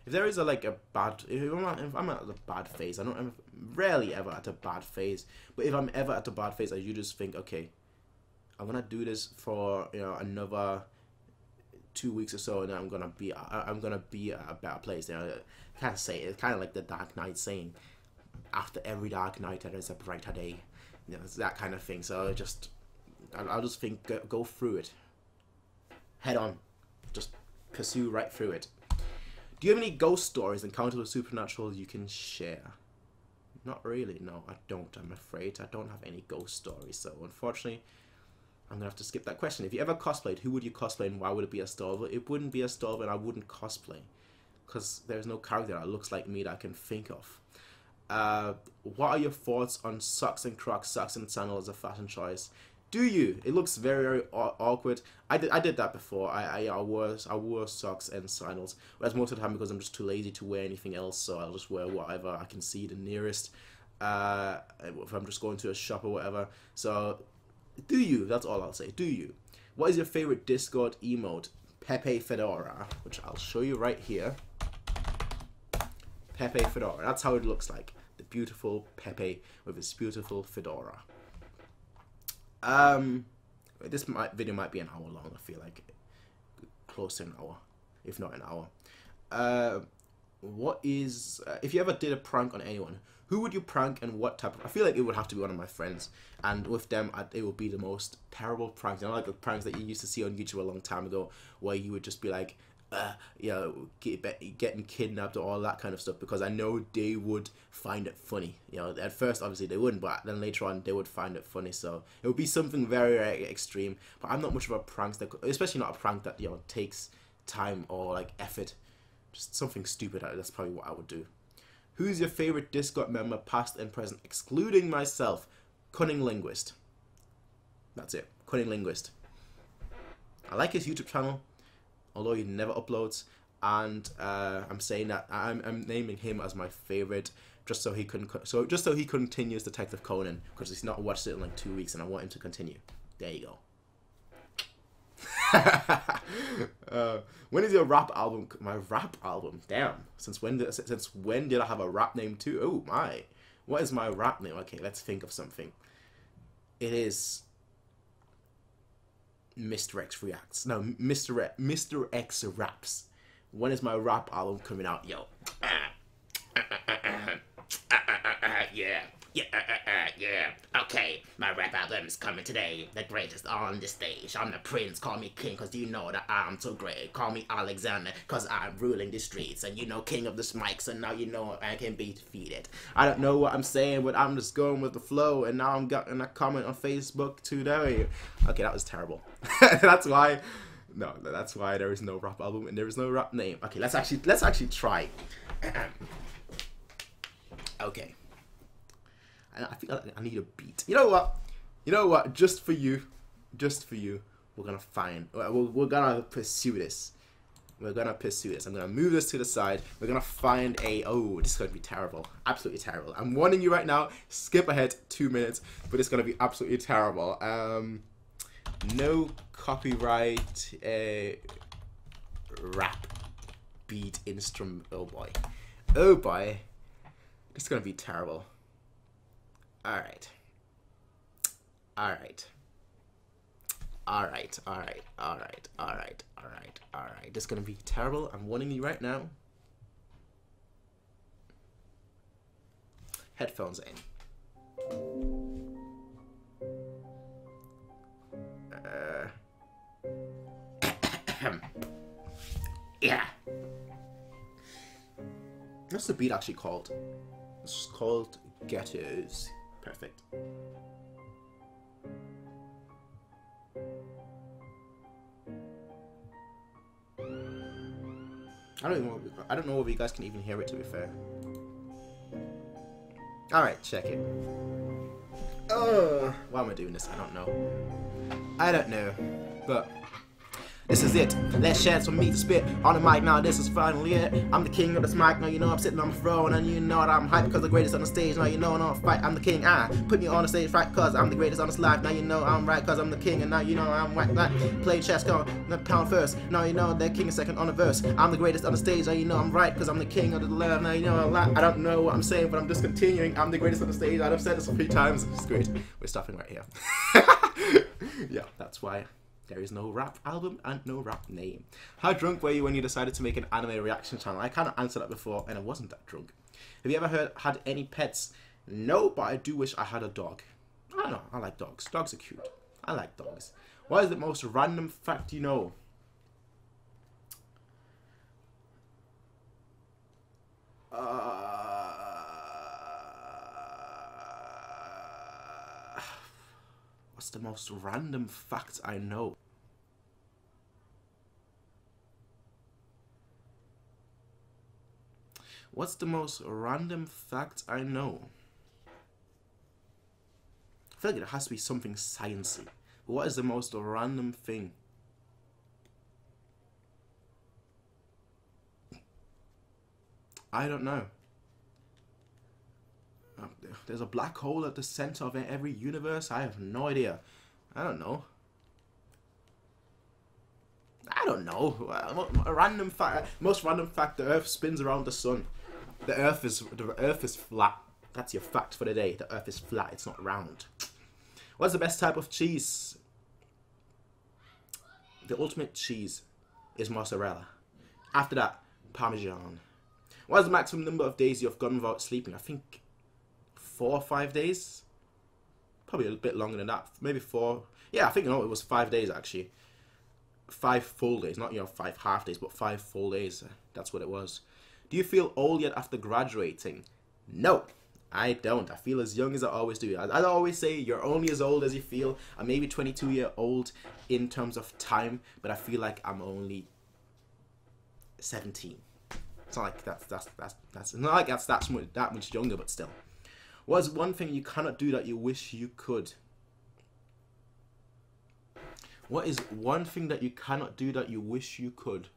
if there is a like a bad, if I'm at a bad phase, I'm rarely ever at a bad phase. But if I'm ever at a bad phase, you just think, okay, I'm gonna do this for another 2 weeks or so, and then I'm gonna be at a better place. I can't say it. It's kind of like the Dark Knight saying, after every dark night there is a brighter day. It's that kind of thing. So I'll just think, go through it, head on, just pursue right through it. Do you have any ghost stories, encounters with supernatural you can share? Not really. No, I don't. I'm afraid I don't have any ghost stories. So unfortunately, I'm gonna have to skip that question. If you ever cosplayed, who would you cosplay and why would it be a Storvel? It wouldn't be a Storvel, and I wouldn't cosplay because there's no character that looks like me that I can think of. What are your thoughts on socks and Crocs, socks and sandals as a fashion choice? Do you? It looks very, very awkward. I did that before. I wore socks and sandals, but that's most of the time because I'm just too lazy to wear anything else. So I'll just wear whatever I can see the nearest. If I'm just going to a shop or whatever. So, do you? That's all I'll say. Do you? What is your favorite Discord emote? Pepe Fedora, which I'll show you right here. Pepe Fedora. That's how it looks like. The beautiful Pepe with his beautiful fedora. This video might be an hour long. I feel like close to an hour, if not an hour. What is if you ever did a prank on anyone, who would you prank and what type of? I feel like it would have to be one of my friends, and with them, it would be the most terrible pranks. Like the pranks that you used to see on YouTube a long time ago, where you would just be like, getting kidnapped or all that kind of stuff, because I know they would find it funny. At first obviously they wouldn't, but then later on they would find it funny. So it would be something very, very extreme. But I'm not much of a prankster, especially not a prank that takes time or like effort. Just something stupid. That's probably what I would do. Who's your favorite Discord member, past and present, excluding myself? Cunning Linguist. That's it. Cunning Linguist. I like his YouTube channel, although he never uploads, and I'm saying that I'm naming him as my favorite just so he continues Detective Conan, because he's not watched it in like 2 weeks and I want him to continue. There you go. When is your rap album? My rap album? Damn. Since when did I have a rap name too? Oh my. What is my rap name? Okay, let's think of something. It is MrX Reacts. No, MrX Raps. When is my rap album coming out? Yo. Yeah. Okay, my rap album is coming today. The greatest on the stage. I'm the prince. Call me king, cause you know that I'm so great. Call me Alexander, cause I'm ruling the streets. And king of the mic, so now you know I can be defeated. I don't know what I'm saying, but I'm just going with the flow. And now I'm getting a comment on Facebook today. Okay, that was terrible. That's why there is no rap album and there is no rap name. Okay, let's actually try. Okay. I think I need a beat. You know what? Just for you, we're gonna pursue this. I'm gonna move this to the side. We're gonna find oh, this is gonna be terrible. Absolutely terrible. I'm warning you right now. Skip ahead 2 minutes, but it's gonna be absolutely terrible. No copyright. Rap beat instrument. Oh boy. This is gonna be terrible. Alright. This is gonna be terrible. I'm warning you right now. Headphones in. Yeah. What's the beat actually called? It's called Ghettos. Perfect. I don't know if you guys can even hear it, to be fair. Alright, check it. Why am I doing this? I don't know. But This is it. Let's share some meat to spit on the mic now. This is finally it. I'm the king of the mic. Now you know I'm sitting on the throne, and you know that I'm hyped because the greatest on the stage. Now you know I'm not fight. I'm the king. Put me on the stage right because I'm the greatest on this life. Now you know I'm right because I'm the king, and now you know I'm right. Play chess, go pound first. Now you know the king is second on the verse. I'm the greatest on the stage. Now you know I'm right because I'm the king of the love. Now you know I don't know what I'm saying, but I'm just continuing. I'm the greatest on the stage. I've said this a few times. It's great. We're stopping right here. Yeah, that's why there is no rap album and no rap name. How drunk were you when you decided to make an anime reaction channel? I kind of answered that before and I wasn't that drunk. Have you ever had any pets? No, but I do wish I had a dog. I don't know, I like dogs. Dogs are cute. I like dogs. What is the most random fact you know? What's the most random fact I know? What's the most random fact I know? I feel like it has to be something sciencey. But what is the most random thing? I don't know. There's a black hole at the center of every universe. I have no idea. I don't know. I don't know. A random fact. Most random fact: the Earth spins around the sun. The Earth is flat. That's your fact for the day. The Earth is flat. It's not round. What's the best type of cheese? The ultimate cheese is mozzarella. After that, Parmesan. What is the maximum number of days you've gone without sleeping? I think 4 or 5 days. Probably a bit longer than that. Maybe 4. Yeah, I think no, it was 5 days actually. 5 full days, not 5 half days, but 5 full days. That's what it was. Do you feel old yet after graduating? No, I don't. I feel as young as I always do. I always say you're only as old as you feel. I'm maybe 22-year-old in terms of time, but I feel like I'm only 17. It's not like that's not like that's that much younger, but still. What is one thing you cannot do that you wish you could? What is one thing that you cannot do that you wish you could?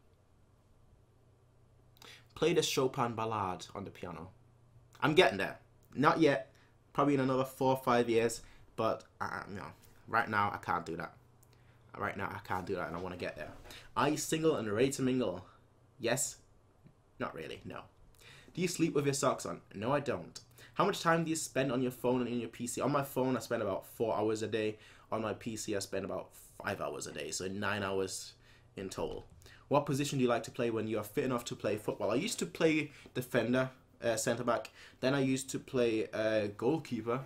Play the Chopin Ballade on the piano. I'm getting there. Not yet. Probably in another 4 or 5 years. But no, right now I can't do that. Right now I can't do that, and I want to get there. Are you single and ready to mingle? Yes. Not really. No. Do you sleep with your socks on? No, I don't. How much time do you spend on your phone and in your PC? On my phone, I spend about 4 hours a day. On my PC, I spend about 5 hours a day. So 9 hours in total. What position do you like to play when you are fit enough to play football? I used to play defender, centre back. Then I used to play goalkeeper.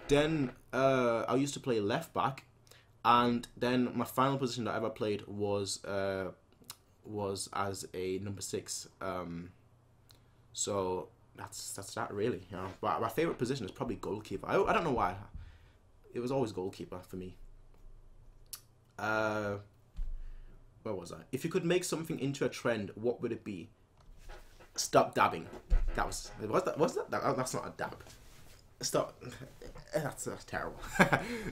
Then I used to play left back. And then my final position that I ever played was as a number 6. So that's that really. You know? But my favorite position is probably goalkeeper. I don't know why. It was always goalkeeper for me. Where was I? If you could make something into a trend, what would it be? Stop dabbing. That's not a dab. Stop. That's terrible.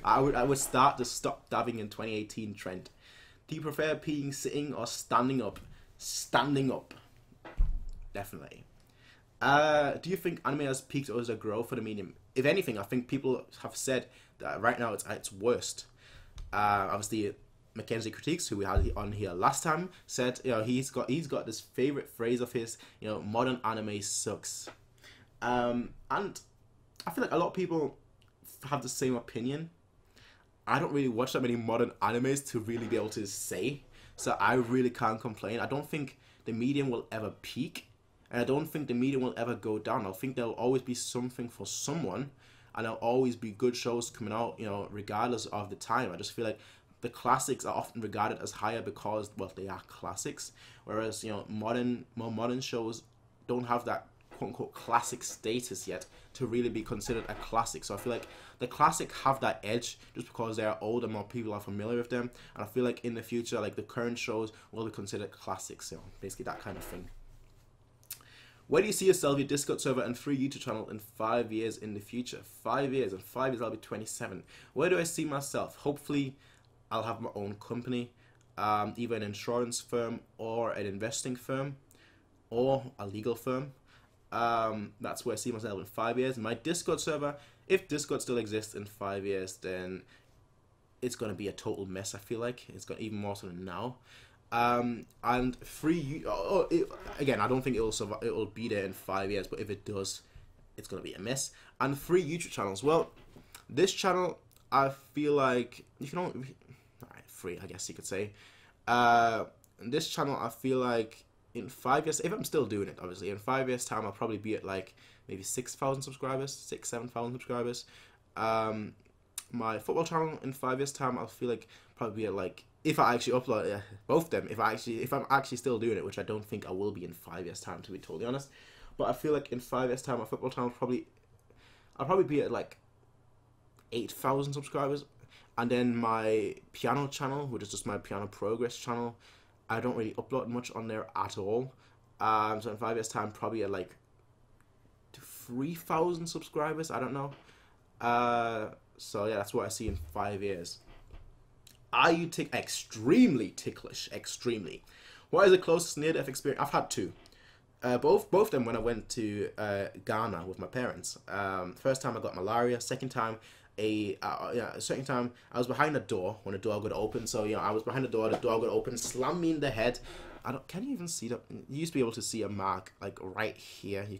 I would start the stop dabbing in 2018 trend. Do you prefer peeing sitting or standing up? Standing up. Definitely. Do you think anime has peaked or is a growth for the medium? If anything, I think people have said that right now it's at its worst. Obviously, Mackenzie Critiques, who we had on here last time, said he's got this favorite phrase of his, modern anime sucks. And I feel like a lot of people have the same opinion. I don't really watch that many modern animes to really be able to say, so I really can't complain. I don't think the medium will ever peak, and I don't think the medium will ever go down. I think there'll always be something for someone, and there'll always be good shows coming out, regardless of the time. I just feel like the classics are often regarded as higher because, well, they are classics, whereas, more modern shows don't have that quote-unquote classic status yet to really be considered a classic. So I feel like the classic have that edge just because they are old and more people are familiar with them, and I feel like in the future, like, the current shows will be considered classics, basically that kind of thing. Where do you see yourself, your Discord server and free YouTube channel in 5 years in the future? 5 years. In 5 years I'll be 27. Where do I see myself? Hopefully I'll have my own company. either an insurance firm or an investing firm or a legal firm. That's where I see myself in 5 years. My Discord server, if Discord still exists in 5 years, then it's going to be a total mess, I feel like. It's got even more so than now. And again, I don't think it'll be there in 5 years, but if it does, it's going to be a mess. And 3 YouTube channels. Well, this channel, I feel like you can only, alright, 3, I guess you could say. This channel, I feel like in 5 years, if I'm still doing it, obviously, in 5 years time, I'll probably be at like maybe 6,000 subscribers, 7,000 subscribers. My football channel in 5 years time, I'll feel like probably be at like, if I actually upload both of them, if I'm actually still doing it, which I don't think I will be in 5 years time, to be totally honest. But I feel like in 5 years time, my football channel I'll probably be at like 8,000 subscribers. And then my piano channel, which is just my piano progress channel, I don't really upload much on there at all. So in 5 years time, probably at like 3,000 subscribers. I don't know. So yeah, that's what I see in 5 years. Are you extremely ticklish? Extremely. What is the closest near-death experience? I've had 2. Both of them when I went to Ghana with my parents. First time I got malaria. Second time, second time I was behind a door when the door got open. So I was behind the door got open, slammed me in the head. Can you even see that? You used to be able to see a mark like right here. You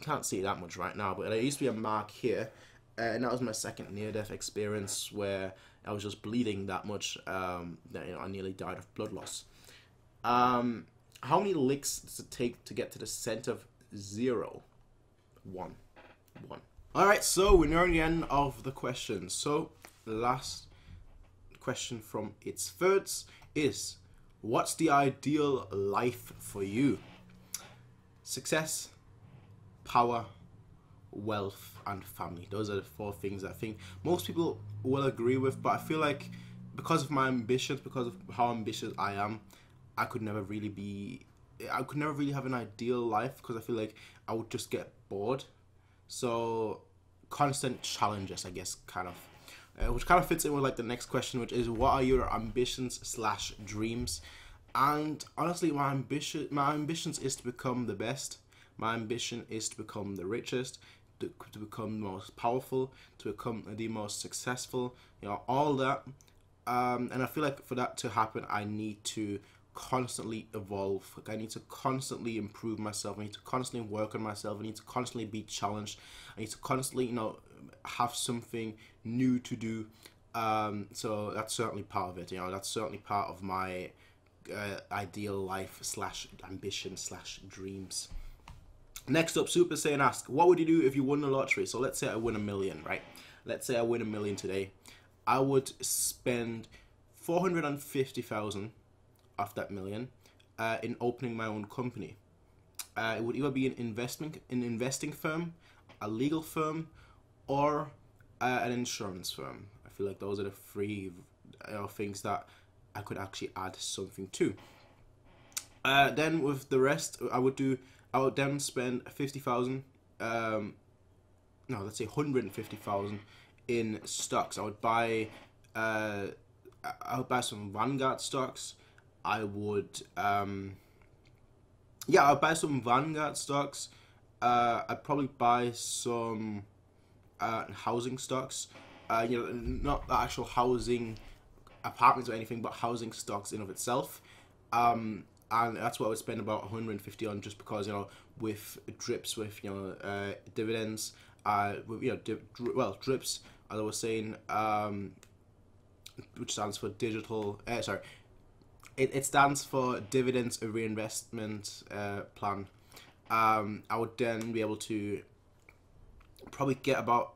can't see that much right now, but there used to be a mark here, and that was my second near-death experience where I was just bleeding that much that I nearly died of blood loss. How many licks does it take to get to the center of 0? 1. Alright, so we're nearing the end of the questions. So the last question from its thirds is, what's the ideal life for you? Success, power, wealth, and family. Those are the 4 things I think most people will agree with, but I feel like because of my ambitions, because of how ambitious I am, I could never really have an ideal life, because I feel like I would just get bored. So constant challenges, I guess, kind of, which kind of fits in with like the next question, which is, what are your ambitions / dreams? And honestly, my ambitions is to become the best. My ambition is to become the richest, to become the most powerful, to become the most successful, all that. And I feel like for that to happen, I need to constantly evolve. I need to constantly improve myself. I need to constantly work on myself. I need to constantly be challenged. I need to constantly, have something new to do. So that's certainly part of it. That's certainly part of my ideal life / ambition / dreams. Next up, Super Saiyan asks, what would you do if you won the lottery? So let's say I win $1 million, right? Let's say I win $1 million today. I would spend 450,000 of that $1 million in opening my own company. It would either be an investing firm, a legal firm, or an insurance firm. I feel like those are the 3 things that I could actually add something to. Then with the rest, I would then spend 50,000. No, let's say 150,000 in stocks. I would buy some Vanguard stocks. I would buy some Vanguard stocks. I'd probably buy some housing stocks. Not the actual housing apartments or anything, but housing stocks in of itself. And that's what I would spend about 150 on, just because with drips, with dividends, drips, as I was saying, which stands for digital. It stands for dividends reinvestment plan. I would then be able to probably get about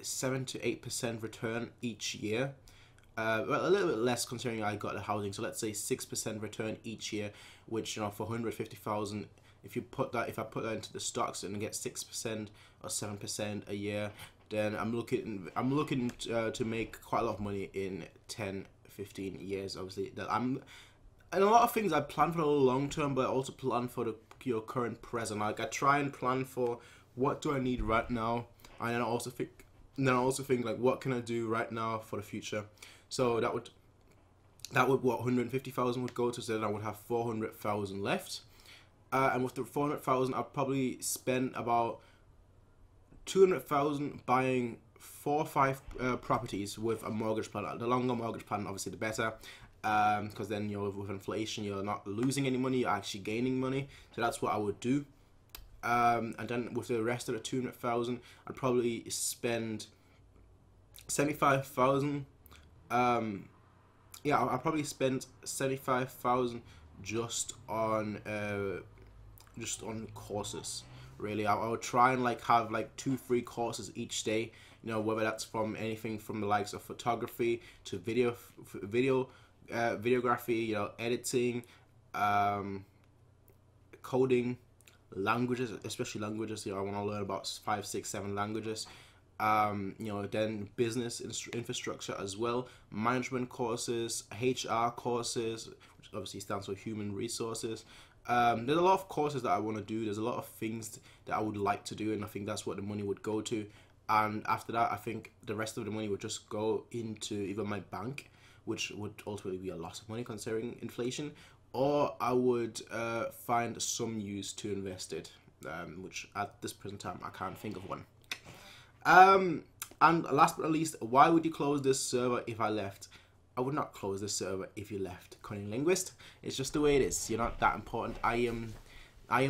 7 to 8% return each year. Well, a little bit less considering I got the housing. So let's say 6% return each year, which for 150,000, if I put that into the stocks and get 6% or 7% a year, then I'm looking to make quite a lot of money in 10, 15 years. Obviously, and a lot of things I plan for the long term, but I also plan for the current present. Like I try and plan for what do I need right now, and then I also think like what can I do right now for the future. So that would that would, what, 150,000 would go to, so then I would have 400,000 left. And with the 400,000, I'd probably spend about 200,000 buying 4 or 5 properties with a mortgage plan. The longer mortgage plan, obviously, the better. Because then, you know, with inflation, you're not losing any money, you're actually gaining money. So that's what I would do. And then with the rest of the 200,000, I'd probably spend 75,000. Yeah, I'll probably spend 75,000 just on courses. Really, I would try and like have like 2 free courses each day. You know, whether that's from anything from the likes of photography to videography, you know, editing, coding, languages, especially languages. You know, I want to learn about 5, 6, 7 languages. You know, then business infrastructure as well, management courses, HR courses, which obviously stands for human resources. There's a lot of courses that I want to do. There's a lot of things that I would like to do, and I think that's what the money would go to. And after that, I think the rest of the money would just go into either my bank, which would ultimately be a lot of money considering inflation, or I would find some use to invest it, which at this present time I can't think of one. And last but not least, why would you close this server if I left? I would not close this server if you left, Cunning Linguist. It's just the way it is. You're not that important. I am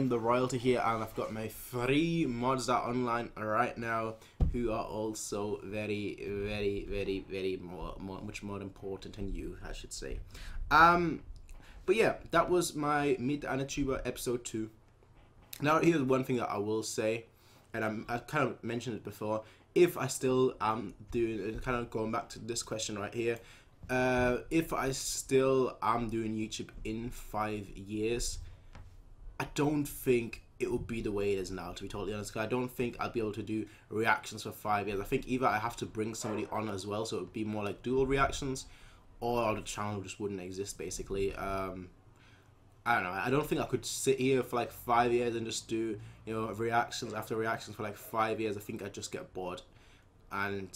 the royalty here, and I've got my 3 mods that are online right now, who are also very, very, very, very much more important than you, I should say. But yeah, that was my Meet the Anituber episode 2. Now here's one thing that I will say, and I kind of mentioned it before. If I still am doing, kind of going back to this question right here, if I still am doing YouTube in 5 years, I don't think it will be the way it is now, to be totally honest. Because I don't think I'll be able to do reactions for 5 years. I think either I have to bring somebody on as well, so it would be more like dual reactions, or the channel just wouldn't exist, basically. I don't know. I don't think I could sit here for like 5 years and just do, you know, reactions after reactions for like 5 years. I think I'd just get bored. And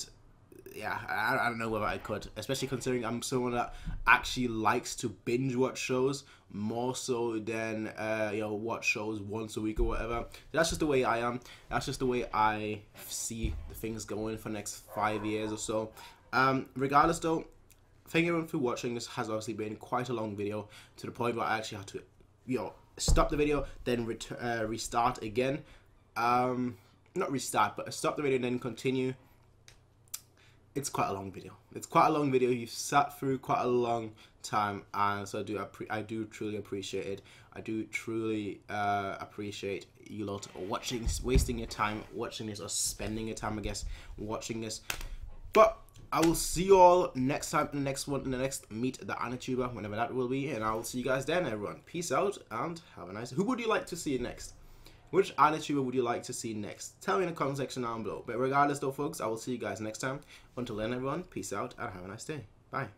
yeah, I don't know whether I could, especially considering I'm someone that actually likes to binge watch shows more so than you know, watch shows once a week or whatever. That's just the way I am. That's just the way I see the things going for the next 5 years or so. Regardless though, thank you everyone for watching. This has obviously been quite a long video, to the point where I actually had to, you know, stop the video, then restart again. Not restart, but stop the video and then continue. It's quite a long video. It's quite a long video. You've sat through quite a long time, and so I do truly appreciate it. I do truly appreciate you lot watching, wasting your time watching this, or spending your time, I guess, watching this. But I will see you all next time in the next one, in the next Meet the Anituber, whenever that will be, and I will see you guys then, everyone. Peace out and have a nice. Who would you like to see next? Which Anituber would you like to see next? Tell me in the comment section down below. But regardless though, folks, I will see you guys next time. Until then, everyone, peace out and have a nice day. Bye.